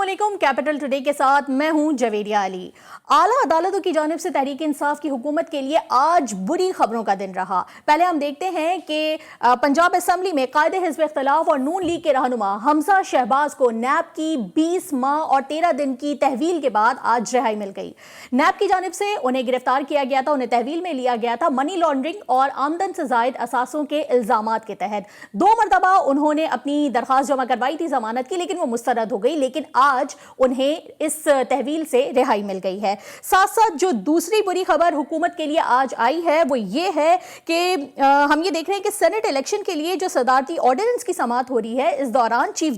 अस्सलामुअलैकुम। Capital today के साथ मैं हूं जवेरिया अली। आला अदालतों की जानिब से तहरीक इंसाफ की हुकूमत के लिए आज बुरी खबरों का दिन रहा। पहले हम देखते हैं कि पंजाब असम्बली में कायदे हिज़्ब इख्तिलाफ और नून लीग के रहनुमा हमजा शहबाज को नैब की 20 माह और 13 दिन की तहवील के बाद आज रिहाई मिल गई। नैब की जानिब से उन्हें गिरफ्तार किया गया था, उन्हें तहवील में लिया गया था मनी लॉन्ड्रिंग और आमदन से जायद असासों के इल्जामात के तहत। 2 मरतबा उन्होंने अपनी दरख्वास्त जमा करवाई थी जमानत की, लेकिन वो मुस्तरद हो गई। लेकिन आज उन्हें इस तहवील से रिहाई मिल गई है। साथ साथ जो दूसरी बुरी खबर हुकूमत के लिए आज आई है वो ये है कि हम ये देख रहे हैं कि सेनेट इलेक्शन के लिए जो सदारती ऑर्डिनेंस की समाअत हो रही है, इस दौरान चीफ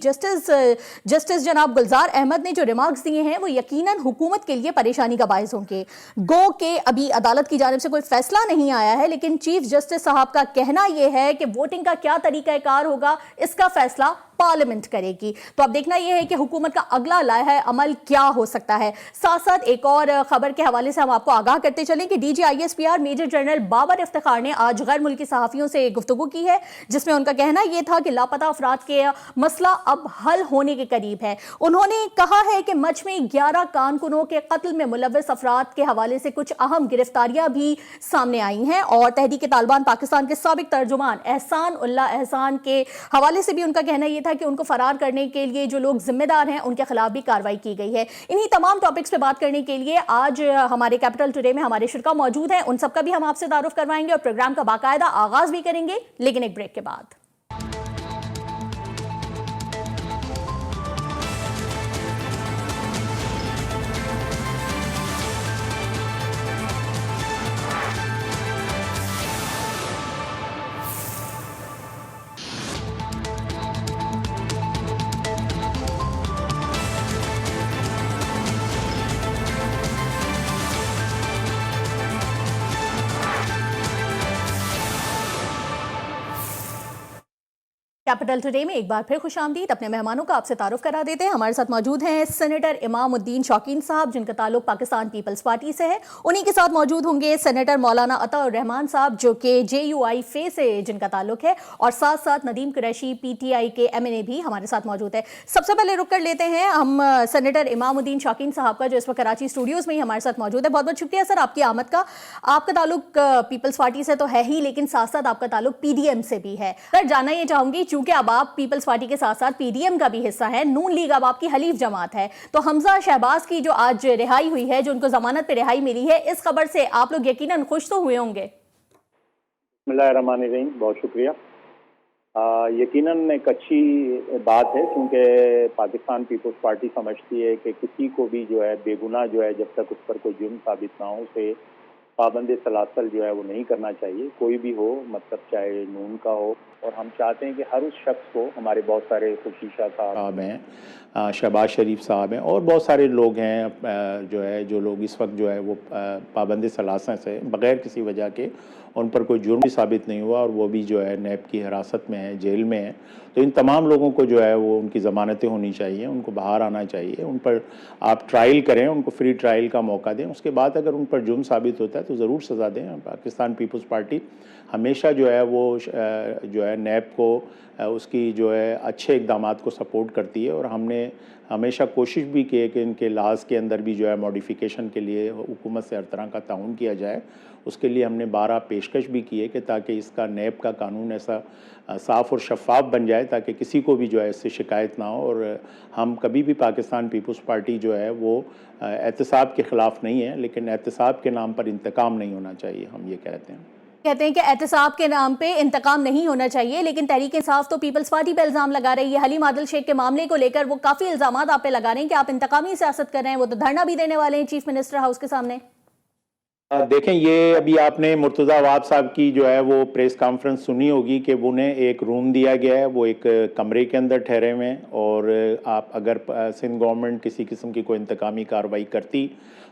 जस्टिस जनाब गुलजार अहमद ने जो रिमार्क्स दिए हैं वो यकीनन हुकूमत के लिए परेशानी का बायस होंगे। गो के अभी अदालत की जानिब से कोई फैसला नहीं आया है, लेकिन चीफ जस्टिस साहब का कहना यह है कि वोटिंग का क्या तरीकाकार होगा इसका फैसला पार्लियामेंट करेगी। तो अब देखना यह है कि हुकूमत का अगला लाया अमल क्या हो सकता है। साथ साथ एक और खबर के हवाले से हम आपको आगाह करते चलें कि DGISPR major general Babar Iftikhar ने आज गैर मुल्की सहाफियों से गुफ्तगू की है, जिसमें उनका कहना यह था कि लापता अफराद के मसला अब हल होने के करीब है। उन्होंने कहा है कि मच में 11 कारकुनों के कत्ल में मुलव्वस अफराद के हवाले से कुछ अहम गिरफ्तारियां भी सामने आई हैं और तहरीक तालिबान पाकिस्तान के साबिक तर्जुमान एहसान उल्लाह एहसान के हवाले से भी उनका कहना यह था कि उनको फरार करने के लिए जो लोग जिम्मेदार हैं उनके खिलाफ भी कार्रवाई की गई है। इन्हीं तमाम टॉपिक्स पे बात करने के लिए आज हमारे कैपिटल टुडे में हमारे शुरा मौजूद हैं। उन सबका भी हम आपसे तारुफ करवाएंगे और प्रोग्राम का बाकायदा आगाज भी करेंगे, लेकिन एक ब्रेक के बाद। कैपिटल टुडे में एक बार फिर खुशामदीद। अपने मेहमानों का आपसे तारुफ करा देते हैं। हमारे साथ मौजूद हैं सेनेटर इमामुद्दीन शौकीन साहब, जिनका ताल्लुक पाकिस्तान पीपल्स पार्टी से है। उन्हीं के साथ मौजूद होंगे सेनेटर मौलाना अताउर रहमान साहब, जो कि JUI फे से जिनका ताल्लुक है, और साथ साथ नदीम कुरैशी PTI के MNA भी हमारे साथ मौजूद है। सबसे पहले रुक कर लेते हैं हम सेनेटर इमामुद्दीन शौकीन साहब का, जो इस वक्त कराची स्टूडियोज में ही हमारे साथ मौजूद है। बहुत बहुत शुक्रिया सर आपकी आमद का। आपका ताल्लुक पीपल्स पार्टी से तो है ही, लेकिन साथ साथ आपका ताल्लुक PDM से भी है। सर जानना ये चाहूंगी, चूंकि अब आप पीपल्स पार्टी के साथ साथ PDM का भी हिस्सा है, नून लीग अब आपकी हलीफ जमात है, तो हमजा शहबाज की जो आज रिहाई हुई है, जो उनको जमानत पे रिहाई मिली है, इस खबर से आप लोग यकीनन खुश तो हुए होंगे। बिस्मिल्लाहिर्रहमानिर्रहीम, बहुत शुक्रिया। यकीनन एक अच्छी बात है, क्योंकि पाकिस्तान पीपल्स पार्टी समझती है कि किसी को भी जो है बेगुनाह जो है, जब तक उस पर कोई जुर्म साबित ना हो, उसे पाबंदी सलासल जो है वो नहीं करना चाहिए। कोई भी हो, मतलब चाहे नून का हो। और हम चाहते हैं कि हर उस शख्स को, हमारे बहुत सारे खुशीशा साहब हैं, शहबाज शरीफ साहब हैं और बहुत सारे लोग हैं जो लोग इस वक्त जो है वो पाबंदी सलासल से बग़ैर किसी वजह के उन पर कोई जुर्म साबित नहीं हुआ और वो भी जो है नैब की हिरासत में है, जेल में है। तो इन तमाम लोगों को जो है वो उनकी ज़मानतें होनी चाहिए, उनको बाहर आना चाहिए, उन पर आप ट्रायल करें, उनको फ्री ट्रायल का मौका दें। उसके बाद अगर उन पर जुर्म साबित होता है तो ज़रूर सज़ा दें। पाकिस्तान पीपल्स पार्टी हमेशा जो है वो जो है नैब को उसकी जो है अच्छे इक़दामात को सपोर्ट करती है और हमने हमेशा कोशिश भी की है कि इनके लाज के अंदर भी जो है मॉडिफिकेशन के लिए हुकूमत से हर तरह का ताउन किया जाए। उसके लिए हमने 12 पेशकश भी की है कि ताकि इसका नैब का कानून ऐसा साफ़ और शफ़ाफ बन जाए ताकि किसी को भी जो है इससे शिकायत ना हो। और हम कभी भी पाकिस्तान पीपल्स पार्टी जो है वो एहतसाब के ख़िलाफ़ नहीं है, लेकिन एहतसाब के नाम पर इंतकाम नहीं होना चाहिए, हम ये कहते हैं कि एहतसाब के नाम पे इंतकाम नहीं होना चाहिए। लेकिन तहरीक इंसाफ तो पीपल्स पार्टी पे इल्जाम लगा रही है। हलीम आदिल शेख के मामले को लेकर वो काफी इल्जामात आप पे लगा रहे हैं कि आप इंतकामी सियासत कर रहे हैं। वो तो धरना भी देने वाले हैं चीफ मिनिस्टर हाउस के सामने। देखें, ये अभी आपने मुर्तज़ा अवाब साहब की जो है वो प्रेस कॉन्फ्रेंस सुनी होगी कि उन्हें एक रूम दिया गया है, वो एक कमरे के अंदर ठहरे हुए हैं। और आप अगर सिंध गवर्नमेंट किसी किस्म की कोई इंतकामी कार्रवाई करती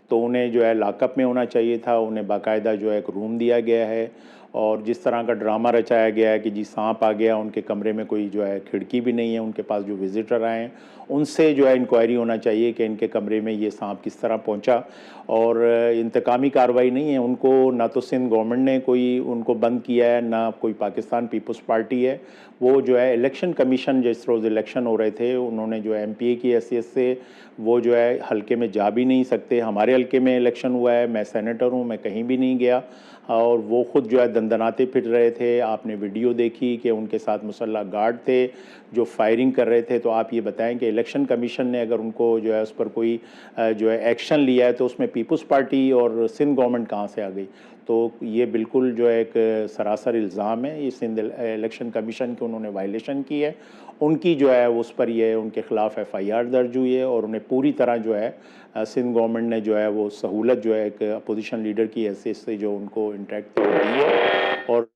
तो उन्हें जो है लॉकअप में होना चाहिए था। उन्हें बाकायदा जो है एक रूम दिया गया है और जिस तरह का ड्रामा रचाया गया है कि जी सांप आ गया, उनके कमरे में कोई जो है खिड़की भी नहीं है, उनके पास जो विजिटर आए हैं उनसे जो है इंक्वायरी होना चाहिए कि इनके कमरे में ये सांप किस तरह पहुंचा। और इंतकामी कार्रवाई नहीं है, उनको ना तो सिंध गवर्नमेंट ने कोई उनको बंद किया है, ना कोई पाकिस्तान पीपल्स पार्टी है। वो जो है इलेक्शन कमीशन, जिस रोज़ इलेक्शन हो रहे थे उन्होंने जो है MPA की हैसियत से वो जो है हल्के में जा भी नहीं सकते। हमारे हल्के में इलेक्शन हुआ है, मैं सेनेटर हूँ, मैं कहीं भी नहीं गया और वो ख़ुद जो है दंदनाते फिर रहे थे। आपने वीडियो देखी कि उनके साथ मुसल्लह गार्ड थे जो फायरिंग कर रहे थे। तो आप ये बताएं कि इलेक्शन कमीशन ने अगर उनको जो है उस पर कोई जो है एक्शन लिया है तो उसमें पीपल्स पार्टी और सिंध गवर्नमेंट कहाँ से आ गई? तो ये बिल्कुल जो है एक सरासर इल्ज़ाम है, ये सिंध इलेक्शन कमीशन की उन्होंने वायलेशन की है। उनकी जो है उस पर ये उनके ख़िलाफ़ FIR दर्ज हुई है और उन्हें पूरी तरह जो है सिंध गवर्नमेंट ने जो है वो सहूलत जो है एक अपोजिशन लीडर की हैसियत से जो उनको इंटरेक्ट दी है। और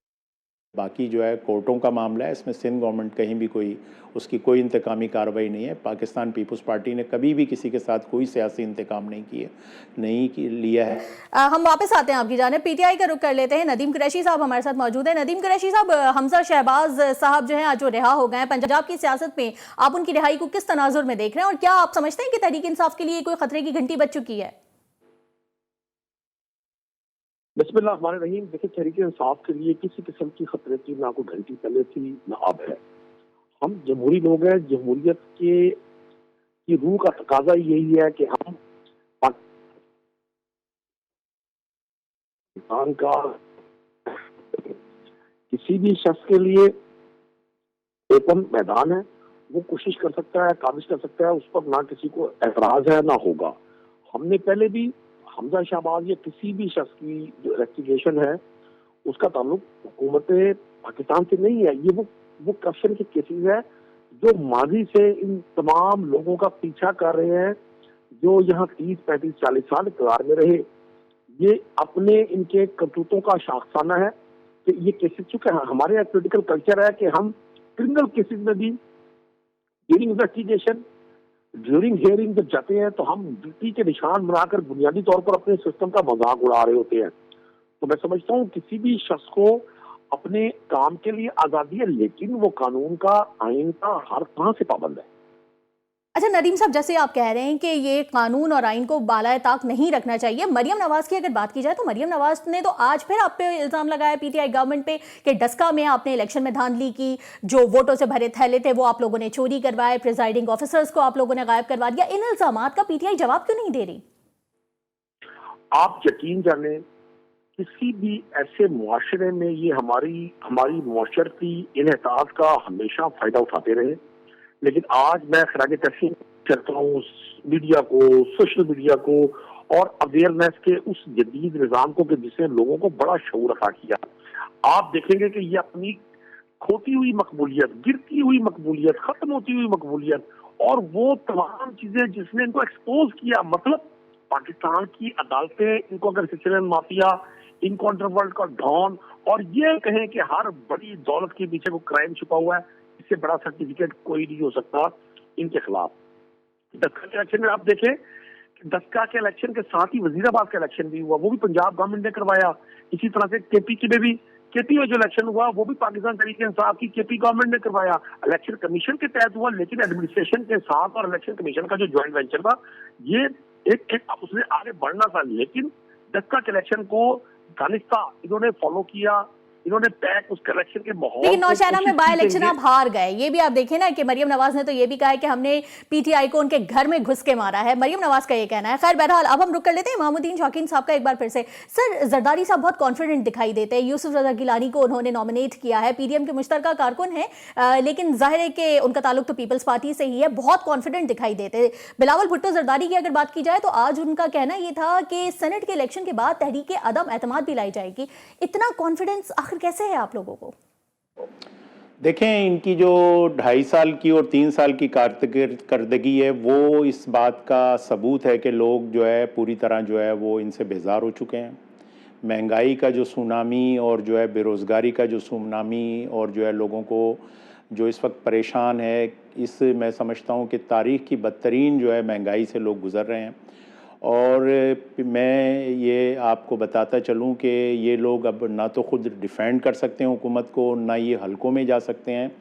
बाकी जो है कोर्टों का मामला है, इसमें सिंध गवर्नमेंट कहीं भी कोई उसकी कोई इंतकामी कार्रवाई नहीं है। पाकिस्तान पीपल्स पार्टी ने कभी भी किसी के साथ कोई सियासी इंतकाम नहीं लिया है। हम वापस आते हैं आपकी जानिब, PTI का रुख कर लेते हैं। नदीम कुरैशी साहब हमारे साथ मौजूद है। नदीम कुरैशी साहब, हमजा शहबाज साहब जो हैं आज जो रिहा हो गए हैं, पंजाब की सियासत में आप उनकी रिहाई को किस तनाजुर में देख रहे हैं और क्या आप समझते हैं कि तहरीक इंसाफ के लिए कोई खतरे की घंटी बज चुकी है? बिस्मिल्लाहिर्रहमानिर्रहीम। देखिए, तहरीक इंसाफ के लिए किसी किस्म की खतरे की ना कोई घंटी पहले थी ना अब है। हम जमहूरी लोग हैं, जमहूरियत के की रूह का तकाजा यही है कि हम पाकिस्तान का किसी भी शख्स के लिए ओपन मैदान है, वो कोशिश कर सकता है, काबिज कर सकता है, उस पर ना किसी को एतराज है ना होगा। हमने पहले भी हमजा शहबाज या किसी भी शख्स की जो इन्वेस्टिगेशन है उसका ताल्लुक हुकूमत पाकिस्तान से नहीं है। ये वो करप्शन के केसेस है जो माजी से इन तमाम लोगों का पीछा कर रहे हैं, जो यहाँ 30, 35, 40 साल इक़्तिदार में रहे। ये अपने इनके करतूतों का शाखसाना है कि ये केसेस, चूंकि हमारे यहाँ पॉलिटिकल कल्चर है कि हम क्रिमिनल केसेस में भी ड्यूरिंग इन्वेस्टिगेशन, ड्यूरिंग हियरिंग जब जाते हैं तो हम ड्यूटी के निशान बनाकर बुनियादी तौर पर अपने सिस्टम का मजाक उड़ा रहे होते हैं। तो मैं समझता हूँ किसी भी शख्स को अपने काम के लिए आज़ादी है, लेकिन वो कानून का, आइन का हर तरह से पाबंद है। अच्छा नदीम साहब, जैसे आप कह रहे हैं कि ये कानून और आइन को बालाए ताक नहीं रखना चाहिए, मरियम नवाज की अगर बात की जाए तो मरियम नवाज ने तो आज फिर आप पे इल्जाम लगाया PTI गवर्नमेंट पे कि डस्का में आपने इलेक्शन में धांधली की, जो वोटों से भरे थैले थे वो आप लोगों ने चोरी करवाए, प्रिजाइडिंग ऑफिसर्स को आप लोगों ने गायब करवा दिया। इन इल्जामात का PTI जवाब क्यों नहीं दे रही? आप यकीन जाने, किसी भी ऐसे मुआशरे में ये हमारी मुआशरती इन्हताज का हमेशा फायदा उठाते रहे। लेकिन आज मैं खराज तहसीन करता हूँ मीडिया को, सोशल मीडिया को और अवेयरनेस के उस जदीद निज़ाम को कि जिसने लोगों को बड़ा शऊर अता किया। आप देखेंगे कि ये अपनी खोती हुई मकबूलियत, गिरती हुई मकबूलियत, खत्म होती हुई मकबूलियत और वो तमाम चीजें जिसने इनको एक्सपोज किया, मतलब पाकिस्तान की अदालतें इनको अगर सिसिलियन माफिया, इनको अंडरवर्ल्ड का डॉन और ये कहें कि हर बड़ी दौलत के पीछे वो क्राइम छुपा हुआ है, इससे बड़ा सर्टिफिकेट कोई नहीं हो सकता इनके खिलाफ। दस्का के इलेक्शन में आप देखें, दस्का के इलेक्शन के साथ ही वजीराबाद का इलेक्शन भी हुआ, वो भी पंजाब गवर्नमेंट ने करवाया। इसी तरह से KP में भी, KP में जो इलेक्शन हुआ वो भी पाकिस्तान तहरीक इंसाफ की KP गवर्नमेंट ने करवाया। इलेक्शन कमीशन के तहत हुआ, लेकिन एडमिनिस्ट्रेशन के साथ और इलेक्शन कमीशन का जो ज्वाइंट वेंचर था, ये एक उसने आगे बढ़ना था। लेकिन दस्का के इलेक्शन को दानिस्ता इन्होंने फॉलो किया, इन्होंने पैक उस इलेक्शन के माहौल। लेकिन नौशहरा में बाय इलेक्शन आप हार गए, ये भी आप देखें ना कि मरियम नवाज ने तो ये भी कहा है कि हमने PTI को उनके घर में घुस के मारा है, मरियम नवाज का ये कहना है। खैर बहरहाल अब हम रुक कर लेते हैं इमामुद्दीन शौकीन साहब का एक बार फिर से। सर, जरदारी साहब बहुत कॉन्फिडेंट दिखाई देते हैं, यूसुफ रजा गिलानी को उन्होंने नॉमिनेट किया है, PDM के मुश्तरका कारकुन है, लेकिन जाहिर है कि उनका ताल्लुक तो पीपल्स पार्टी से ही है, बहुत कॉन्फिडेंट दिखाई देते। बिलावल भुट्टो जरदारी की अगर बात की जाए तो आज उनका कहना ये था कि सेनेट के इलेक्शन के बाद तहरीक अदम एतमाद भी लाई जाएगी। इतना कॉन्फिडेंस आखिर कैसे है आप लोगों को? देखें, इनकी जो 2.5 साल की और 3 साल की कारकर्दगी है वो इस बात का सबूत है कि लोग जो है पूरी तरह जो है वो इनसे बेजार हो चुके हैं। महंगाई का जो सुनामी और जो है बेरोज़गारी का जो सुनामी और जो है लोगों को जो इस वक्त परेशान है, इस मैं समझता हूँ कि तारीख़ की बदतरीन जो है महंगाई से लोग गुज़र रहे हैं। और मैं ये आपको बताता चलूँ कि ये लोग अब ना तो खुद डिफेंड कर सकते हैं हुकूमत को, ना ये हलकों में जा सकते हैं।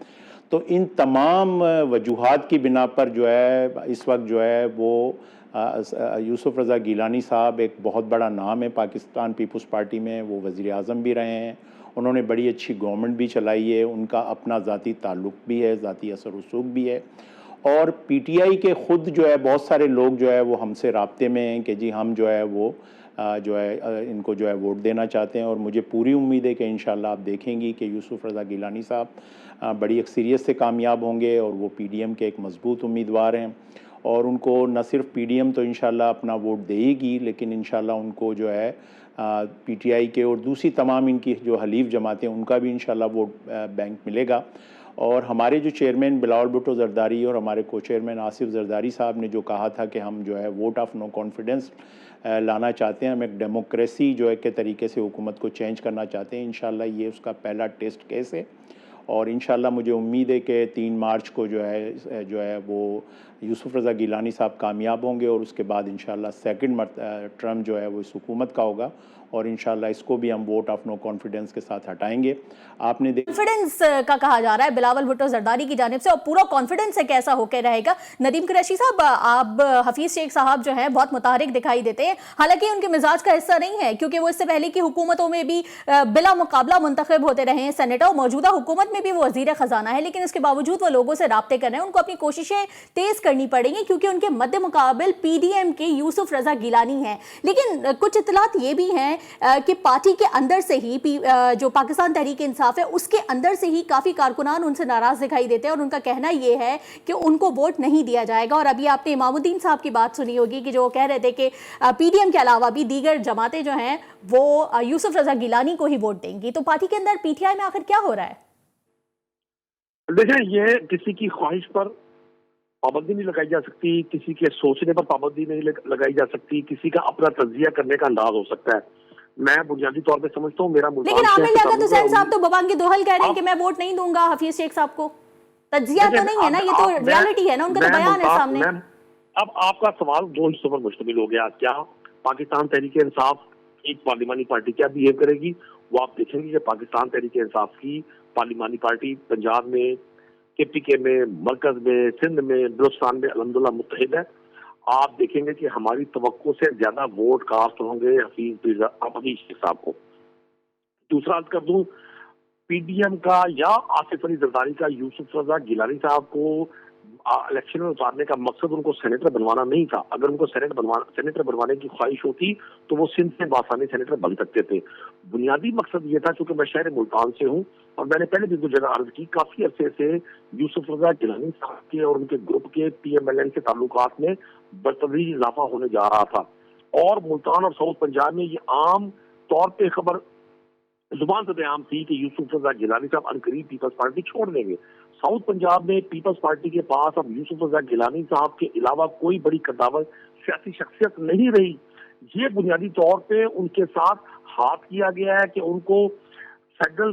तो इन तमाम वजूहात की बिना पर जो है इस वक्त जो है वो यूसुफ रज़ा गिलानी साहब एक बहुत बड़ा नाम है पाकिस्तान पीपल्स पार्टी में, वो वज़ीर आज़म भी रहे हैं, उन्होंने बड़ी अच्छी गवर्नमेंट भी चलाई है, उनका अपना ज़ाती ताल्लुक़ भी है, ज़ाती असर रसूख भी है। और पीटीआई के ख़ुद जो है बहुत सारे लोग जो है वो हमसे राब्ते में हैं कि जी हम जो है वो जो है इनको जो है वोट देना चाहते हैं। और मुझे पूरी उम्मीद है कि इंशाल्लाह आप देखेंगी कि यूसुफ रज़ा गिलानी साहब बड़ी अक्सरियत से कामयाब होंगे और वो पीडीएम के एक मजबूत उम्मीदवार हैं। और उनको न सिर्फ पीडीएम तो इंशाल्लाह अपना वोट देगी, लेकिन इंशाल्लाह उनको जो है पीटीआई के और दूसरी तमाम इनकी जो हलीफ जमातें उनका भी इंशाल्लाह वोट बैंक मिलेगा। और हमारे जो चेयरमैन बिलावल भुट्टो जरदारी और हमारे को चेयरमैन आसिफ जरदारी साहब ने जो कहा था कि हम जो है वोट ऑफ नो कॉन्फिडेंस लाना चाहते हैं, हम एक डेमोक्रेसी जो है के तरीके से हुकूमत को चेंज करना चाहते हैं, इंशाल्लाह ये उसका पहला टेस्ट केस है। और इंशाल्लाह मुझे उम्मीद है कि 3 मार्च को जो है वो यूसुफ रज़ा गिलानी साहब कामयाब होंगे और उसके बाद इंशाल्लाह सेकंड टर्म जो है वो इस हुकूमत का होगा और इंशाल्लाह इसको भी हम वोट ऑफ नो कॉन्फिडेंस के साथ हटाएंगे। आपने कॉन्फिडेंस का कहा जा रहा है बिलावल भुट्टो जरदारी की जानिब से, और पूरा कॉन्फिडेंस है कैसा होकर रहेगा। नदीम कुरैशी साहब, आप हफीज शेख साहब जो है बहुत मुतारिक दिखाई देते हैं, हालांकि उनके मिजाज का हिस्सा नहीं है क्योंकि वो इससे पहले की हुकूमतों में भी बिला मुकाबला मुंतखब होते रहे हैं सेनेटर, और मौजूदा हुकूमत में भी वो वजीर खजाना है, लेकिन इसके बावजूद वो लोगों से राब्ते कर रहे हैं। उनको अपनी कोशिशें तेज करनी पड़ेंगी क्योंकि उनके मध्य मुकाबिल पीडीएम के यूसुफ रज़ा गिलानी है। लेकिन कुछ इतलात ये भी हैं कि पार्टी के अंदर से ही जो पाकिस्तान तहरीक इंसाफ है उसके अंदर से ही काफी कारकुनान उनसे नाराज दिखाई देते हैं और उनका कहना यह है कि उनको वोट नहीं दिया जाएगा। और अभी आपने इमामुद्दीन साहब की बात सुनी होगी कि जो कह रहे थे कि पीडीएम के अलावा भी दीगर जमातें जो हैं वो यूसुफ रज़ा गिलानी को ही वोट देंगी। तो पार्टी के अंदर पीटीआई में आखिर क्या हो रहा है? देखिए, ये किसी की ख्वाहिश पर पाबंदी नहीं लगाई जा सकती, किसी के सोचने पर पाबंदी नहीं लगाई जा सकती, किसी का अपना तज्जिया करने का अंदाज हो सकता है। मैं बुनियादी तौर पे समझता हूँ मेरा लेकिन आमिर लियाकत हुसैन साहब तो बबांगी दोहल कह रहे हैं कि मैं वोट नहीं दूंगा हफीज शेख साहब को। तज्जिया तो नहीं है ना, ये तो रियलिटी है ना, उनका तो बयान है सामने। अब आपका सवाल 2 हिस्सों पर मुश्तमिल हो गया। क्या पाकिस्तान तहरीक इंसाफ एक पार्लिमानी पार्टी क्या बिहेव करेगी, वो आप देखेंगे कि पाकिस्तान तहरीक इंसाफ की पार्लिमानी पार्टी पंजाब में, केपीके में, मरकज में, सिंध में, बलूचिस्तान में अल्हम्दुलिल्लाह मुत्तहिद है। आप देखेंगे कि हमारी तवक्को से ज्यादा वोट कास्ट होंगे हफीज शेख साहब को। दूसरा अर्ज कर दूं, पीडीएम का या आसिफ अली जरदारी का यूसुफ रज़ा गिलानी साहब को इलेक्शन में उतारने का मकसद उनको सेनेटर बनवाना नहीं था। अगर उनको सेनेटर बनवाने की ख्वाहिश होती तो वो सिंध से बासानी सेनेटर बन सकते थे। बुनियादी मकसद ये था, क्योंकि मैं शहर मुल्तान से हूँ और मैंने पहले भी 2 जगह अर्ज की, काफी अरसे से यूसुफ रज़ा गिलानी साहब के और उनके ग्रुप के पीएमएलएन के ताल्लुकात में बतदरीज इजाफा होने जा रहा था। और मुल्तान और साउथ पंजाब में ये आम तौर पर खबर जुबान से आम थी कि यूसुफ रज़ा गिलानी साहब अनकरीब पीपल्स पार्टी छोड़ देंगे। साउथ पंजाब में पीपल्स पार्टी के पास अब यूसुफ रज़ा गिलानी साहब के अलावा कोई बड़ी कद्दावर सियासी शख्सियत नहीं रही। ये बुनियादी तौर पे उनके साथ हाथ किया गया है कि उनको फेडरल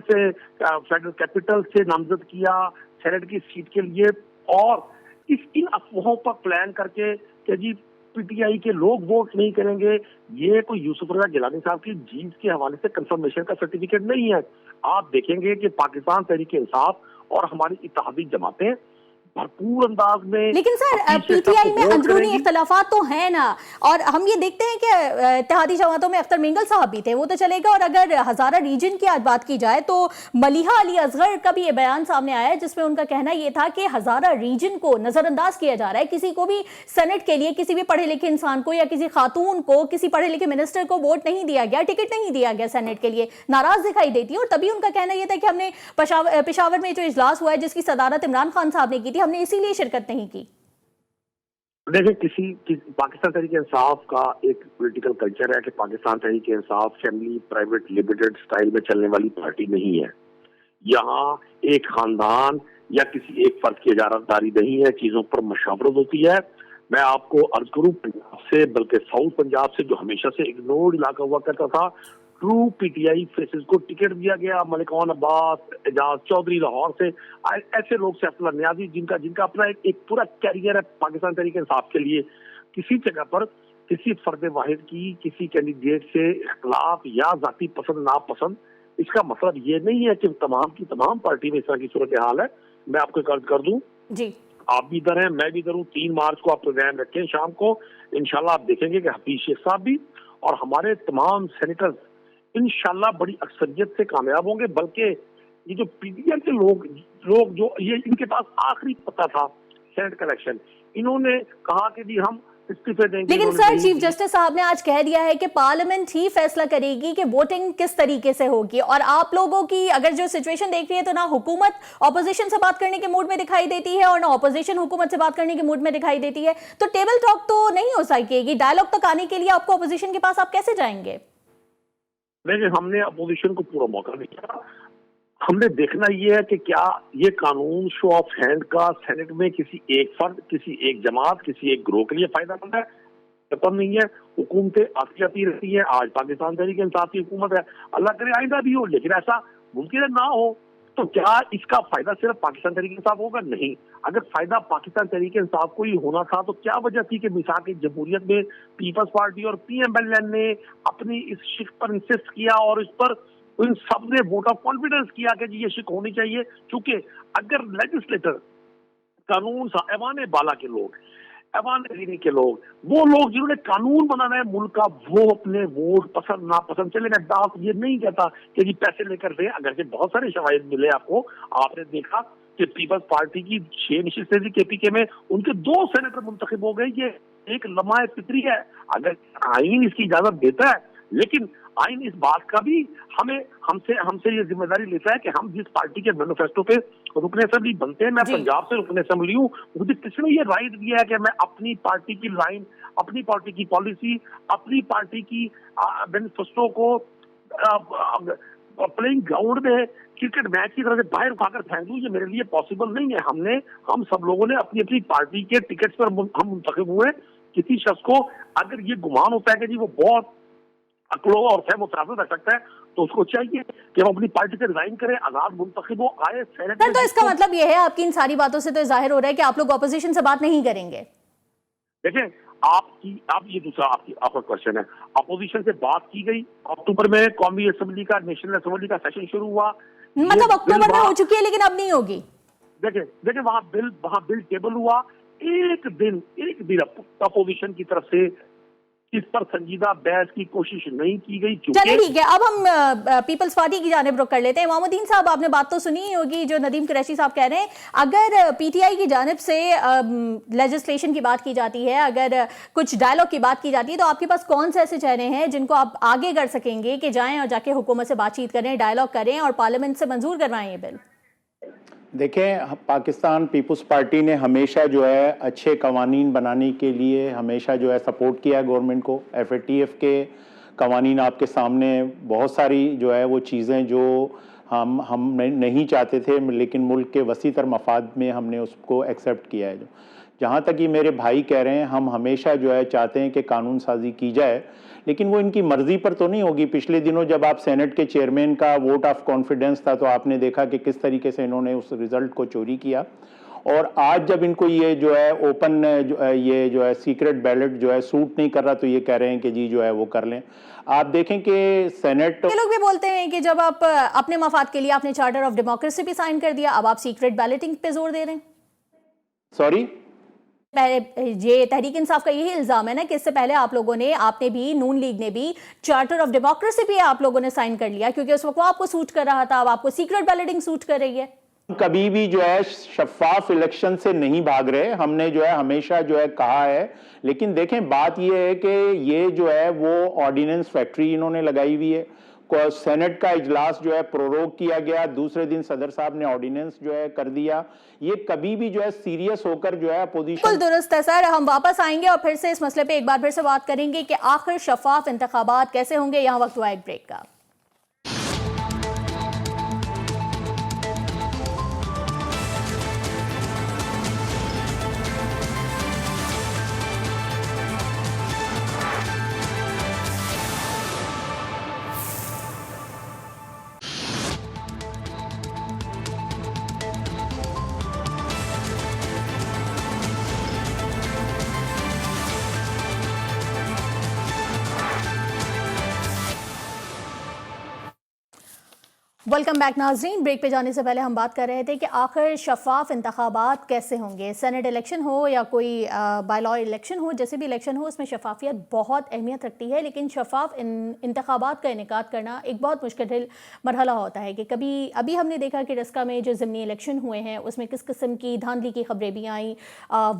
कैपिटल से नामजद किया सेनेट की सीट के लिए, और इन अफवाहों पर प्लान करके कि जी पीटीआई के लोग वोट नहीं करेंगे, ये कोई यूसुफ रज़ा गिलानी साहब की जीत के हवाले से कंफर्मेशन का सर्टिफिकेट नहीं है। आप देखेंगे कि पाकिस्तान तहरीक इंसाफ और हमारी इत्तेहादी जमातें भरपूर अंदाज में, लेकिन सर पीटीआई में अंदरूनी इख्तलाफात तो है ना, और हम ये देखते हैं कि इत्तेहादी जमातों में अख्तर मिंगल साहब भी थे, वो तो चलेगा। और अगर हजारा रीजन की आज बात की जाए तो मलिहा अली असगर का भी ये बयान सामने आया है जिसमें उनका कहना ये था कि हजारा रीजन को नजरअंदाज किया जा रहा है, किसी को भी सेनेट के लिए किसी भी पढ़े लिखे इंसान को या किसी खातून को, किसी पढ़े लिखे मिनिस्टर को वोट नहीं दिया गया, टिकट नहीं दिया गया सेनेट के लिए, नाराज दिखाई देती है। और तभी उनका कहना यह था कि हमने पेशावर में जो इजलास हुआ है जिसकी सदारत इमरान खान साहब ने की थी, हमने इसीलिए शिरकत नहीं की। देखिए, पाकिस्तान तहरीक इंसाफ का एक पॉलिटिकल कल्चर है कि Pakistan Tehreek Insaf family private limited style में चलने वाली पार्टी नहीं है। यहाँ एक खानदान या किसी एक फर्द की इजारतदारी नहीं है, चीजों पर मशावरत होती है। मैं आपको अर्ज करूं, पंजाब से बल्कि साउथ पंजाब से जो हमेशा से इग्नोर्ड इलाका हुआ करता था, ट्रू पीटीआई फेसेस को टिकट दिया गया। मलिक अब्बास, एजाज चौधरी लाहौर से, ऐसे लोग से अब्दुल्ला नियाजी जिनका अपना एक पूरा कैरियर है पाकिस्तान तहरीक इंसाफ के लिए, किसी जगह पर किसी फर्द वाहिद की किसी कैंडिडेट से इख्तिलाफ या जाती पसंद नापसंद, इसका मतलब ये नहीं है कि तमाम की तमाम पार्टी में इस तरह की सूरत हाल है। मैं आपको एक अर्ज कर दूं, जी आप भी इधर हैं, मैं भी इधर हूँ। 3 मार्च को आप प्रोग्राम रखें शाम को, इंशाल्लाह आप देखेंगे कि हफीज शेख साहब भी और हमारे तमाम सेनेटर्स इंशाल्लाह बड़ी अक्सरियत से कामयाब होंगे। बल्कि ये जो पीडीएम के लोग जो ये इनके पास आखिरी पता था सेनेट का इलेक्शन, इन्होंने कहा कि जी हम इस्तीफे देंगे। लेकिन सर, चीफ जस्टिस साहब ने आज कह दिया है कि पार्लियामेंट ही फैसला करेगी कि वोटिंग किस तरीके से होगी, और आप लोगों की अगर जो सिचुएशन देख रही है तो ना हुकूमत ऑपोजिशन से बात करने के मूड में दिखाई देती है और ना ऑपोजिशन हुकूमत से बात करने के मूड में दिखाई देती है, तो टेबल टॉक तो नहीं हो सकेगी। डायलॉग तक आने के लिए आपको ऑपोजिशन के पास आप कैसे जाएंगे? लेकिन हमने अपोजिशन को पूरा मौका दिया। हमने देखना ये है कि क्या ये कानून शो ऑफ हैंड का सेनेट में किसी एक फर्द, किसी एक जमात, किसी एक ग्रोह के लिए फायदामंद है? खत्म नहीं है। हुकूमतें आती रहती है। आज पाकिस्तान तहरीक इंसाफ की हुकूमत है, अल्लाह करे आइंदा भी हो, लेकिन ऐसा मुमकिन ना हो। तो क्या इसका फायदा सिर्फ पाकिस्तान तहरीक इंसाफ होगा? नहीं। अगर फायदा पाकिस्तान तहरीक इंसाफ को ही होना था तो क्या वजह थी कि मिसाल की जमहूरियत में पीपल्स पार्टी और पीएमएलएन ने अपनी इस शिक पर इंसिस्ट किया और इस पर इन सब ने वोट ऑफ कॉन्फिडेंस किया कि जी ये शिक होनी चाहिए। क्योंकि अगर लेजिस्लेटर, कानून ऐवान बाला के लोग, ऐवान अजीनी के लोग, वो लोग जिन्होंने कानून बनाना है मुल्क का, वो अपने वोट पसंद नापसंद, चले मैं दास ये नहीं कहता कि जी पैसे लेकर दे, अगर से बहुत सारे शवाहिद मिले आपको। आपने देखा कि पीपल्स पार्टी की 6 नशिस्तें थी केपीके में, उनके 2 सेनेटर मुंतखब हो गए। ये एक लम्हा फित्री है। अगर आईन इसकी इजाजत देता है, लेकिन आईन इस बात का भी हमसे ये जिम्मेदारी लेता है कि हम जिस पार्टी के मैनिफेस्टो पे रुकने असेंबली बनते हैं, मैं पंजाब से रुकने असेंबली हूँ, मुझे किसने ये राइट दिया है कि मैं अपनी पार्टी की लाइन, अपनी पार्टी की पॉलिसी, अपनी पार्टी की मैनिफेस्टो को प्लेइंग ग्राउंड में क्रिकेट मैच की तरह से बाहर उठाकर फेंक दूं? ये मेरे लिए पॉसिबल नहीं है। हम सब लोगों ने अपनी अपनी पार्टी के टिकट्स पर हम मुंतखब हुए। किसी शख्स को अगर ये गुमान होता है कि जी वो बहुत अकलो और फहम रख सकता है, तो उसको चाहिए कि वो अपनी पार्टी से रिजाइन करे, आजाद मुंतखब हो, आए सेनेट में। तो इसका मतलब ये है, आपकी इन सारी बातों से तो जाहिर हो रहा है कि आप लोग ऑपोजिशन से बात नहीं करेंगे। देखें, आप ये दूसरा आपका क्वेश्चन है। अपोजिशन से बात की गई। अक्टूबर में कौमी असेंबली का, नेशनल असेंबली का सेशन शुरू हुआ, मतलब अक्टूबर में हो चुकी है, लेकिन अब नहीं होगी। देखें वहां बिल टेबल हुआ। एक दिन अपोजिशन की तरफ से इस पर संजीदा बहस की कोशिश नहीं की गई। चलिए ठीक है, अब हम पीपल्स पार्टी की जानिब रुख कर लेते हैं। इमामुद्दीन साहब, आपने बात तो सुनी ही होगी जो नदीम कुरैशी साहब कह रहे हैं। अगर पीटीआई की जानिब से लेजिस्लेशन की बात की जाती है, अगर कुछ डायलॉग की बात की जाती है, तो आपके पास कौन से ऐसे चेहरे हैं जिनको आप आगे कर सकेंगे कि जाएं और जाके हुकूमत से बातचीत करें, डायलॉग करें और पार्लियामेंट से मंजूर करवाएं ये बिल? देखें, पाकिस्तान पीपल्स पार्टी ने हमेशा जो है अच्छे कवानीन बनाने के लिए हमेशा जो है सपोर्ट किया गवर्नमेंट को। एफएटीएफ के कवानीन आपके सामने बहुत सारी जो है वो चीज़ें जो हम नहीं चाहते थे, लेकिन मुल्क के वसीतर मफाद में हमने उसको एक्सेप्ट किया है। जहाँ तक ये मेरे भाई कह रहे हैं, हम हमेशा जो है चाहते हैं कि कानून साजी की जाए, लेकिन वो इनकी मर्जी पर तो नहीं होगी। पिछले दिनों जब आप सेनेट के चेयरमैन का वोट ऑफ कॉन्फिडेंस था, तो आपने देखा कि किस तरीके से इन्होंने उस रिजल्ट को चोरी किया। और आज जब इनको ये जो है ओपन ये जो है सीक्रेट बैलेट जो है सूट नहीं कर रहा, तो ये कह रहे हैं कि जी जो है वो कर लें। आप देखें कि सेनेट, ये लोग भी बोलते हैं कि जब आप अपने मफाद के लिए आपने चार्टर ऑफ डेमोक्रेसी भी साइन कर दिया, अब आप सीक्रेट बैलेटिंग पे जोर दे रहे हैं। सॉरी, ये तहरीक इंसाफ का यही इल्जाम है ना कि इससे पहले आपने भी, नून लीग ने भी चार्टर ऑफ डेमोक्रेसी भी आप लोगों ने साइन कर लिया, क्योंकि उस वक्त वो आपको सूट कर रहा था, अब आपको सीक्रेट बैलेटिंग सूट कर रही है। कभी भी जो है शफाफ इलेक्शन से नहीं भाग रहे, हमने जो है हमेशा जो है कहा है। लेकिन देखें, बात यह है कि ये जो है वो ऑर्डिनेंस फैक्ट्री इन्होंने लगाई हुई है। सेनेट का इजलास जो है प्रोरोग किया गया, दूसरे दिन सदर साहब ने ऑर्डिनेंस जो है कर दिया। ये कभी भी जो है सीरियस होकर जो है अपोजिशन। बिल्कुल दुरुस्त है सर, हम वापस आएंगे और फिर से इस मसले पे एक बार फिर से बात करेंगे कि आखिर शफाफ इंतखाबात कैसे होंगे। यहाँ वक्त हुआ एक ब्रेक का। वेलकम बैक नाजरीन। ब्रेक पे जाने से पहले हम बात कर रहे थे कि आखिर शफाफ इंतखाबात कैसे होंगे। सेनेट इलेक्शन हो या कोई बाय लॉ इलेक्शन हो, जैसे भी इलेक्शन हो, उसमें शफाफियत बहुत अहमियत रखती है। लेकिन शफाफ इंतखाबात का इनेकाद करना एक बहुत मुश्किल मरहला होता है कि कभी अभी हमने देखा कि रस्का में जो ज़िमनी इलेक्शन हुए हैं उसमें किस किस्म की धांधली की खबरें भी आईं,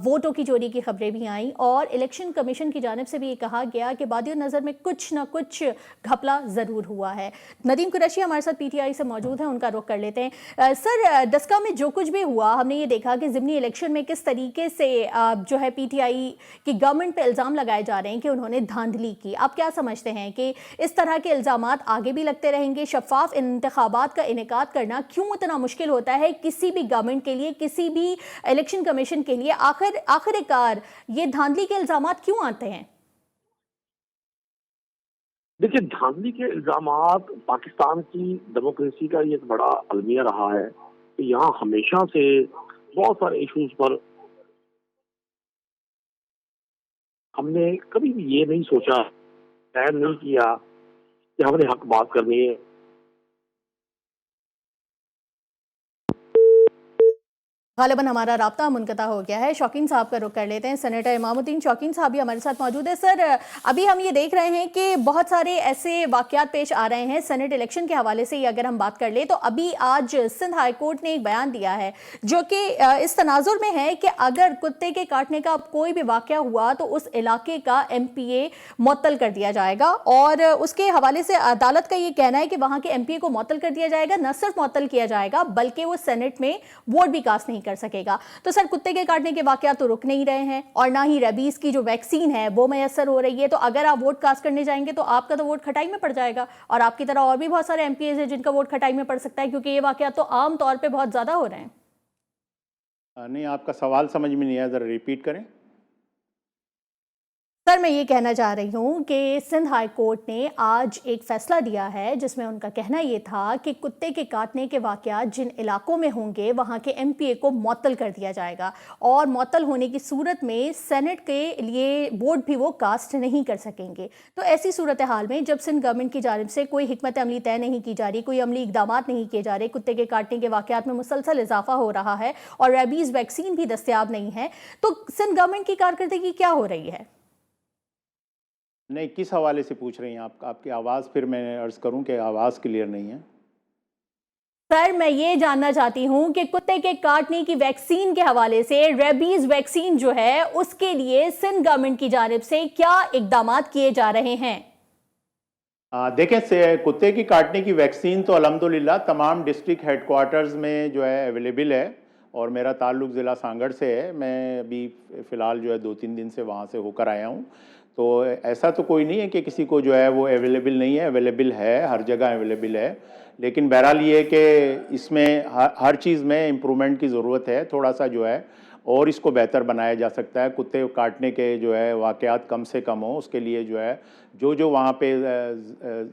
वोटों की चोरी की खबरें भी आईं, और इलेक्शन कमीशन की जानिब से भी ये कहा गया कि बादियो नज़र में कुछ ना कुछ घपला ज़रूर हुआ है। नदीम कुरैशी हमारे साथ PTI से मौजूद है, उनका रुख कर लेते हैं। सर, डस्का में जो कुछ भी हुआ, हमने ये देखा कि ज़िमनी इलेक्शन में किस तरीके से जो है PTI की गवर्नमेंट पे इल्ज़ाम लगाए जा रहे हैं कि उन्होंने धांधली की। आप क्या समझते हैं कि इस तरह के इल्ज़ामात आगे भी लगते रहेंगे? शफाफ इंतखाबात का इनेकाद करना क्यों इतना मुश्किल होता है किसी भी गवर्नमेंट के लिए, किसी भी इलेक्शन कमीशन के लिए? आखिरकार ये धांधली के इल्ज़ामात क्यों आते हैं? देखिए, धांधली के इल्जामात पाकिस्तान की डेमोक्रेसी का ये एक बड़ा अलमिया रहा है कि यहाँ हमेशा से बहुत सारे इश्यूज पर हमने कभी भी ये नहीं सोचा, तय नहीं किया कि हमने हक बात करनी है। गालिबन हमारा राब्ता मुनक़ता हो गया है। शौकीन साहब का रुख कर लेते हैं। सेनेटर इमामुद्दीन शौकीन साहब भी हमारे साथ मौजूद है। सर, अभी हम ये देख रहे हैं कि बहुत सारे ऐसे वाक़यात पेश आ रहे हैं सेनेट इलेक्शन के हवाले से ही अगर हम बात कर ले तो अभी आज सिंध हाई कोर्ट ने एक बयान दिया है जो कि इस तनाजुर में है कि अगर कुत्ते के काटने का कोई भी वाक़या हुआ तो उस इलाके का MPA मुअत्तल कर दिया जाएगा, और उसके हवाले से अदालत का ये कहना है कि वहाँ के MPA को मुअत्तल कर दिया जाएगा। न सिर्फ मुअत्तल किया जाएगा बल्कि वो सेनेट में वोट भी कास्ट नहीं कर सकेगा। तो सर, कुत्ते के काटने के वाकयात तो रुक नहीं रहे हैं और ना ही रेबीज की जो वैक्सीन है वो मैसर हो रही है। तो अगर आप वोट कास्ट करने जाएंगे तो आपका तो वोट खटाई में पड़ जाएगा, और आपकी तरह और भी बहुत सारे MPs हैं जिनका वोट खटाई में पड़ सकता है, क्योंकि ये वाकयात तो आम तौर पे बहुत ज्यादा हो रहे हैं। नहीं, आपका सवाल समझ में नहीं आया, ज़रा रिपीट करें। सर, मैं ये कहना चाह रही हूँ कि सिंध हाई कोर्ट ने आज एक फैसला दिया है जिसमें उनका कहना ये था कि कुत्ते के काटने के वाक़यात जिन इलाकों में होंगे वहाँ के MPA को मुअत्तल कर दिया जाएगा, और मुअत्तल होने की सूरत में सेनेट के लिए वोट भी वो कास्ट नहीं कर सकेंगे। तो ऐसी सूरत हाल में जब सिंध गवर्नमेंट की जानिब से कोई हिकमत अमली तय नहीं की जा रही, कोई अमली इकदाम नहीं किए जा रहे, कुत्ते के काटने के वाक़यात में मुसलसल इजाफा हो रहा है और रेबीज़ वैक्सीन भी दस्तयाब नहीं है, तो सिंध गवर्नमेंट की कारकर्दगी क्या हो रही है? नहीं, किस हवाले से पूछ रही हैं आप? आपकी आवाज़, फिर मैं अर्ज़ करूं कि आवाज़ क्लियर नहीं है। सर, मैं ये जानना चाहती हूं कि कुत्ते के काटने की वैक्सीन के हवाले से, रेबीज वैक्सीन जो है उसके लिए सिंध गवर्नमेंट की जानिब से क्या इकदामात किए जा रहे हैं? देखें, कुत्ते की काटने की वैक्सीन तो अल्हम्दुलिल्लाह तमाम डिस्ट्रिक्ट हेडक्वार्टर्स में जो है अवेलेबल है, और मेरा ताल्लुक़ ज़िला सांगड़ से है। मैं अभी फ़िलहाल जो है 2-3 दिन से वहाँ से होकर आया हूँ। तो ऐसा तो कोई नहीं है कि किसी को जो है वो अवेलेबल नहीं है, अवेलेबल है, हर जगह अवेलेबल है। लेकिन बहरहाल ये है कि इसमें हर चीज़ में इम्प्रूवमेंट की ज़रूरत है, थोड़ा सा जो है और इसको बेहतर बनाया जा सकता है। कुत्ते काटने के जो है वाक़यात कम से कम हो, उसके लिए जो है जो वहाँ पे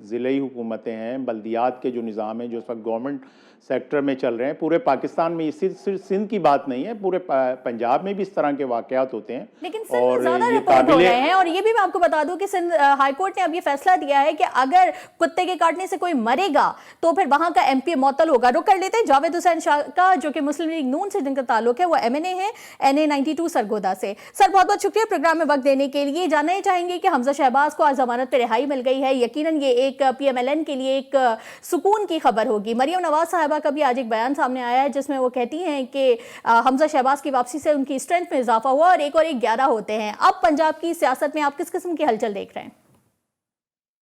ज़िले हुकूमतें हैं, बल्दियात के जो निज़ाम है जो इस वक्त गवर्नमेंट सेक्टर में चल रहे हैं, पूरे पाकिस्तान में, सिर्फ सिंध की बात नहीं है, पूरे पंजाब में भी इस तरह के वाक़यात होते हैं। लेकिन सिंध में ज़्यादा रिपोर्ट हो रहे हैं, और ये भी मैं आपको बता दूं कि सिंध हाई कोर्ट ने अब ये फैसला दिया है कि अगर कुत्ते के काटने से कोई मरेगा तो फिर वहां का MPA मुअत्तल होगा। रुक कर लेते हैं जावेद हुसैन शाह का, जो कि मुस्लिम लीग नून से जिनका ताल्लुक है, वो MNA है, NA 92 सरगोदा से। सर, बहुत बहुत शुक्रिया प्रोग्राम में वक्त देने के लिए। जानना ही चाहेंगे कि हमजा शहबाज को आज जमानत पर रिहाई मिल गई है। यकीनन ये एक PMLN के लिए एक सुकून की खबर होगी। मरियम नवाज साहबा का भी आज एक बयान सामने आया है जिसमें वो कहती हैं कि हमजा शहबाज की वापसी से उनकी स्ट्रेंथ में इजाफा हुआ, और एक 11 होते हैं। अब पंजाब की सियासत में आप किस किस्म की हलचल देख रहे हैं?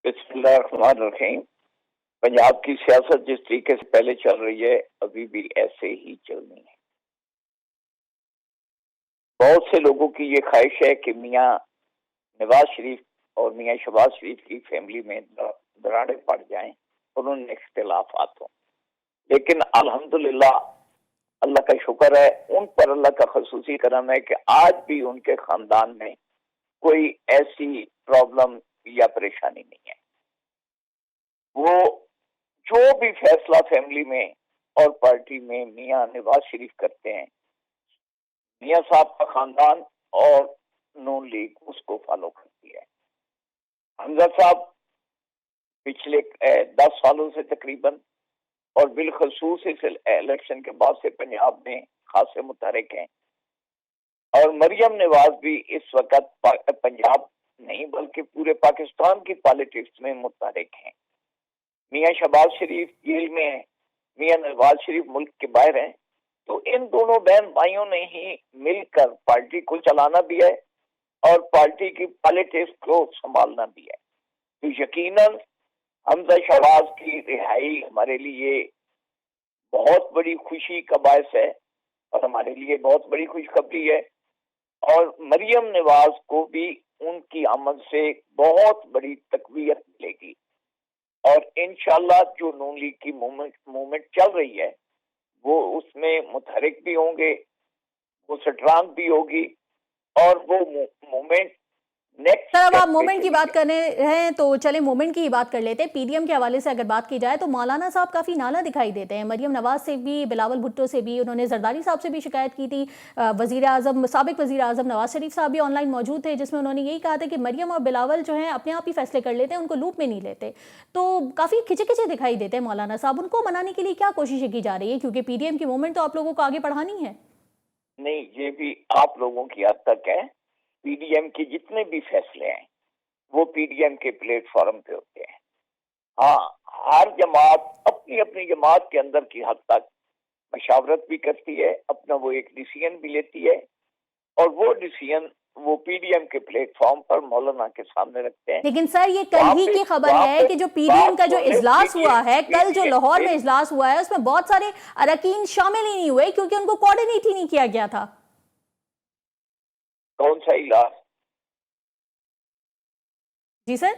बिस्मिल्लाहिर्रहमानिर्रहीम। पंजाब की सियासत जिस तरीके से पहले चल रही है अभी भी ऐसे ही चलनी है। बहुत से लोगों की ये ख्वाहिश है कि मियाँ नवाज शरीफ और मियाँ शहबाज शरीफ की फैमिली में दरारें पड़ जाएं और उन इख्तिलाफात हों, लेकिन अल्हम्दुलिल्लाह अल्लाह का शुक्र है, उन पर अल्लाह का खसूसी करम है कि आज भी उनके खानदान में कोई ऐसी प्रॉब्लम या परेशानी नहीं है। वो जो भी फैसला फैमिली में और पार्टी में मियाँ नवाज शरीफ करते हैं, मियाँ साहब का खानदान और नून लीग उसको फॉलो करती है। हमजा साहब पिछले 10 सालों से तकरीबन और बिलखसूस इस इलेक्शन के बाद से पंजाब में खासे मुतहरिक हैं। और मरियम नवाज भी इस वक्त पंजाब नहीं बल्कि पूरे पाकिस्तान की पॉलिटिक्स में मुतहरिक हैं। मियां शहबाज शरीफ जेल में है, मियां नवाज शरीफ मुल्क के बाहर हैं। तो इन दोनों बहन भाइयों ने ही मिलकर पार्टी को चलाना भी है और पार्टी की पॉलिटिक्स को संभालना भी है। तो यकीनन हमजा शहबाज की रिहाई हमारे लिए बहुत बड़ी खुशी का बायस है और हमारे लिए बहुत बड़ी खुशखबरी है। और मरियम नवाज को भी उनकी आमद से बहुत बड़ी तकवीत मिलेगी और इंशाल्लाह जो नून लीग की मूवमेंट चल रही है वो उसमें मुतहरिक भी होंगे, वो स्ट्रांग भी होगी और वो मूवमेंट नेक्स्ट। सर, अब आप मोमेंट की बात कर रहे हैं तो चले मोमेंट की ही बात कर लेते हैं। पीडीएम के हवाले से अगर बात की जाए तो मौलाना साहब काफी नाला दिखाई देते हैं। मरियम नवाज से भी, बिलावल भुट्टो से भी, उन्होंने जरदारी साहब से भी शिकायत की थी। वजीर आजम, साबिक वजीर आजम नवाज शरीफ साहब भी ऑनलाइन मौजूद थे, जिसमें उन्होंने यही कहा था कि मरियम और बिलावल जो है अपने आप ही फैसले कर लेते हैं, उनको लूप में नहीं लेते। तो काफी खिंचे खिंचे दिखाई देते हैं मौलाना साहब। उनको मनाने के लिए क्या कोशिशें की जा रही है, क्योंकि पीडीएम की मूवमेंट तो आप लोगों को आगे बढ़ानी है। नहीं, ये भी आप लोगों की हद तक है। पीडीएम के जितने भी फैसले हैं वो पीडीएम के प्लेटफॉर्म पे होते हैं। हाँ, हर जमात अपनी अपनी जमात के अंदर की हद तक मशावरत भी करती है, अपना वो एक डिसीजन भी लेती है और वो डिसीजन वो पीडीएम के प्लेटफॉर्म पर मौलाना के सामने रखते हैं। लेकिन सर, ये कल ही की खबर है कि जो पीडीएम का जो इजलास हुआ है, कल जो लाहौर में इजलास हुआ है, उसमें बहुत सारे अरकान शामिल ही नहीं हुए क्योंकि उनको कोऑर्डिनेट ही नहीं किया गया था। कौन सा इलाज? जी सर,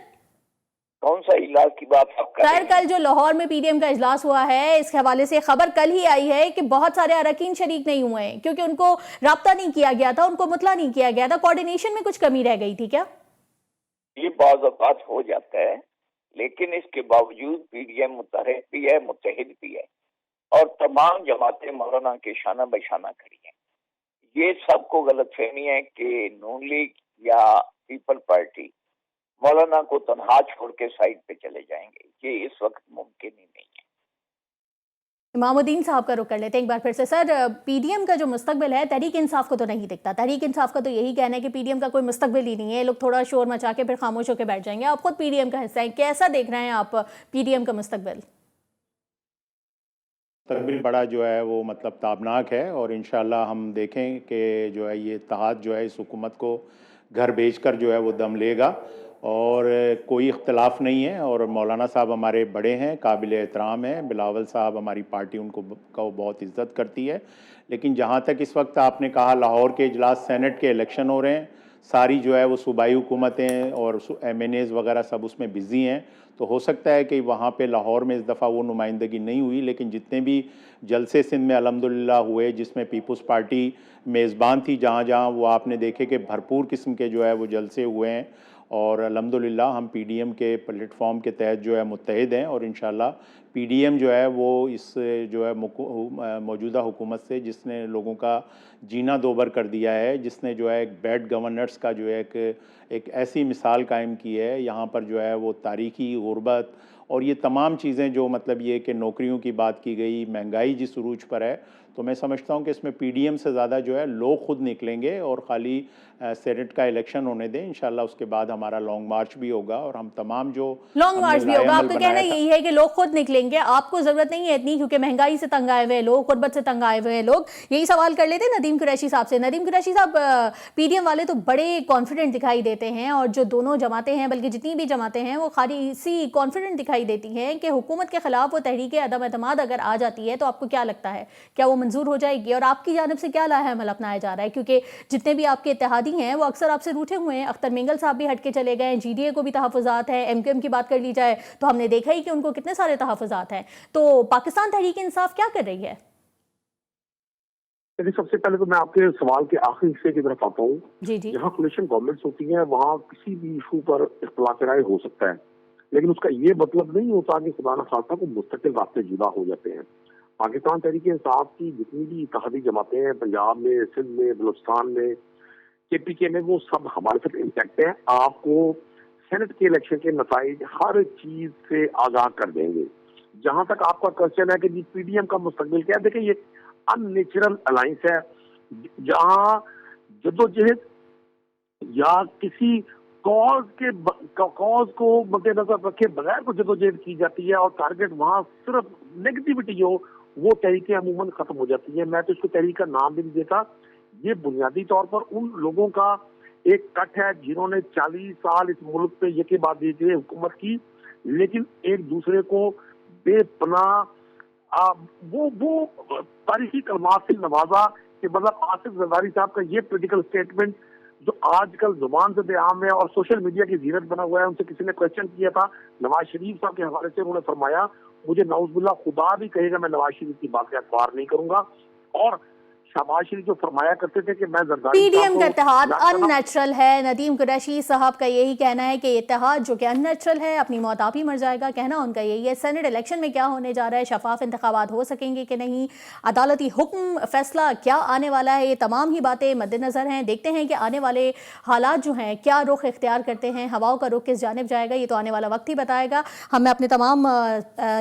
कौन सा इलाज की बात आप कर रहे हैं? सर, कल जो लाहौर में पीडीएम का इजलास हुआ है, इस हवाले से खबर कल ही आई है कि बहुत सारे अरकान शरीक नहीं हुए हैं क्योंकि उनको राब्ता नहीं किया गया था, उनको मुतला नहीं किया गया था, कोऑर्डिनेशन में कुछ कमी रह गई थी क्या? ये बात हो जाता है, लेकिन इसके बावजूद पीडीएम मुतहरिक भी है, मुत्तहिद भी है और तमाम जमातें मौलाना के शाना बशाना खड़ी हैं। ये सबको गलतफहमी है कि नून लीग या पीपल पार्टी मौलाना को तनहा छोड़ के साइड पे चले जाएंगे। ये इस वक्त मुमकिन ही नहीं है। इमामुद्दीन साहब का रुख कर लेते हैं एक बार फिर से। सर, पीडीएम का जो मुस्तकबिल है, तहरीक इंसाफ को तो नहीं दिखता। तहरीक इंसाफ का तो यही कहना है कि पीडीएम का कोई मुस्तकबिल ही नहीं है, लोग थोड़ा शोर मचा के फिर खामोश होकर बैठ जाएंगे। आप खुद पीडीएम का हिस्सा हैं, कैसा देख रहे हैं आप पीडीएम का मुस्तकबिल? मुस्तकबिल बड़ा जो है वो मतलब ताबनाक है और इंशाल्लाह हम देखें कि जो है ये इत्तेहाद जो है इस हुकूमत को घर भेजकर जो है वो दम लेगा और कोई इख्तलाफ नहीं है। और मौलाना साहब हमारे बड़े हैं, काबिल एहतराम हैं। बिलावल साहब, हमारी पार्टी उनको बहुत इज़्ज़त करती है। लेकिन जहाँ तक इस वक्त आपने कहा लाहौर के इजलास, सेनेट के इलेक्शन हो रहे हैं, सारी जो है वो सूबाई हुकूमतें और MNAs वगैरह सब उसमें बिज़ी हैं, तो हो सकता है कि वहाँ पे लाहौर में इस दफ़ा वो नुमाइंदगी नहीं हुई। लेकिन जितने भी जलसे सिंध में अल्हम्दुलिल्लाह हुए, जिसमें पीपल्स पार्टी मेज़बान थी, जहाँ जहाँ वो आपने देखे कि भरपूर किस्म के जो है वो जलसे हुए हैं और अल्हम्दुलिल्लाह हम पीडीएम के प्लेटफॉर्म के तहत जो है मुत्तहिद हैं और इंशाल्लाह पीडीएम जो है वो इस जो है मौजूदा हुकूमत से, जिसने लोगों का जीना दोबर कर दिया है, जिसने जो है एक बैड गवर्नेंस का जो है एक ऐसी मिसाल कायम की है, यहाँ पर जो है वो तारीखी गुर्बत और ये तमाम चीज़ें जो मतलब ये कि नौकरियों की बात की गई, महंगाई जिस उरूज पर है, तो मैं समझता हूँ कि इसमें पीडीएम से ज़्यादा जो है लोग खुद निकलेंगे और ख़ाली सेनेट का इलेक्शन होने दें। इंशाल्लाह उसके बाद हमारा लॉन्ग मार्च भी होगा और हम तमाम जो लॉन्ग मार्च भी होगा। आपका कहना यही है कि लोग खुद निकलेंगे, आपको ज़रूरत नहीं है इतनी, क्योंकि महंगाई से तंग आए हुए लोग, गुर्बत से तंग आए हुए लोग। यही सवाल कर लेते हैं नदीम कुरैशी साहब से। नदीम कुरैशी साहब, पीडीएम वाले तो बड़े कॉन्फिडेंट दिखाई देते हैं और जो दोनों जमातें हैं, बल्कि जितनी भी जमातें हैं, वो खाली इसी कॉन्फिडेंट दिखाई देती हैं कि हुकूमत के खिलाफ वो तहरीक अदम एतमाद अगर आ जाती है तो आपको क्या लगता है, क्या वो मंजूर हो जाएगी और आपकी जानिब से क्या लाहेअमल अपनाया जा रहा है? क्योंकि जितने भी आपके इत्तेहादी हैं वो अक्सर आपसे रूठे हुए हैं। अख्तर मेंगल साहब भी हट के चले गए, जीडीए को भी तहफ़्फ़ुज़ात हैं, एमक्यूएम की बात कर ली जाए तो हमने देखा ही कि उनको कितने सारे तहफ़्फ़ुज़ात हैं। तो पाकिस्तान तहरीक इंसाफ क्या कर रही है? सबसे पहले तो मैं आपके सवाल के आखिरी हिस्से की तरफ आता हूँ। जी जी। जहाँ कोलिशन गवर्नमेंट्स होती हैं वहाँ किसी भी इशू पर इख्तिलाफ राय हो सकता है, लेकिन उसका ये मतलब नहीं होता कि खुदा न खास्ता को मुस्तकिल रास्ते जुदा हो जाते हैं। पाकिस्तान तहरीक इंसाफ की जितनी भी इत्तेहादी जमातें हैं, पंजाब में, सिंध में, बलूचिस्तान में, KPK में, वो सब हमारे साथ इंटैक्ट है। आपको सेनेट के इलेक्शन के नताइज हर चीज से आगाह कर देंगे। जहां तक आपका क्वेश्चन है कि जी पीडीएम का मुस्तकबिल क्या है, देखिए ये अननेचुरल अलायंस है जहां जदोजहद या किसी कॉज को मद्देनजर रखे बगैर को जदोजहद की जाती है और टारगेट वहां सिर्फ नेगेटिविटी हो, वो तहरीकें अमूमन खत्म हो जाती है। मैं तो इसको तहरीक का नाम भी नहीं देता। ये बुनियादी तौर पर उन लोगों का एक कट है जिन्होंने 40 साल इस मुल्क पे यके बाद ये हुकूमत की, लेकिन एक दूसरे को बेपनाह वो तारीखी कलमात से नवाजा कि मतलब आसिफ जरदारी साहब का ये पॉलिटिकल स्टेटमेंट जो आजकल जुबान से बेआम है और सोशल मीडिया की जीरत बना हुआ है। उनसे किसी ने क्वेश्चन किया था नवाज शरीफ साहब के हवाले से, उन्होंने फरमाया मुझे नाउजुबिल्लाह खुदा भी कहेगा मैं नवाज शरीफ की बात का अखबार नहीं करूंगा। और शहबाज शरीफ जो फरमाया करते थे कि मैं जरदारी पीडीएम का इत्तेहाद अननेचुरल है। नदीम कुरैशी साहब का यही कहना है कि इत्तेहाद जो कि अननेचुरल है, अपनी मौत आप ही मर जाएगा, कहना उनका यही है। सेनेट इलेक्शन में क्या होने जा रहा है, शफाफ इंतखाबात हो सकेंगे कि नहीं, अदालती हुक्म फैसला क्या आने वाला है, ये तमाम ही बातें मद्देनजर हैं। देखते हैं कि आने वाले हालात जो हैं क्या रुख इख्तियार करते हैं, हवाओं का रुख किस जानिब जाएगा, ये तो आने वाला वक्त ही बताएगा। मैं अपने तमाम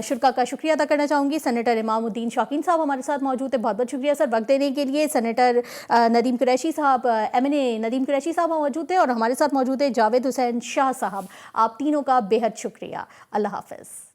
शुरा का शुक्रिया अदा करना चाहूँगी। सेनेटर इमामुद्दीन शौकीन साहब हमारे साथ मौजूद है, बहुत बहुत शुक्रिया सर वक्त देने के लिए। सेनेटर नदीम कुरैशी साहब, MNA नदीम कुरैशी साहब मौजूद थे और हमारे साथ मौजूद है जावेद हुसैन शाह साहब। आप तीनों का बेहद शुक्रिया। अल्लाह हाफ़िज़।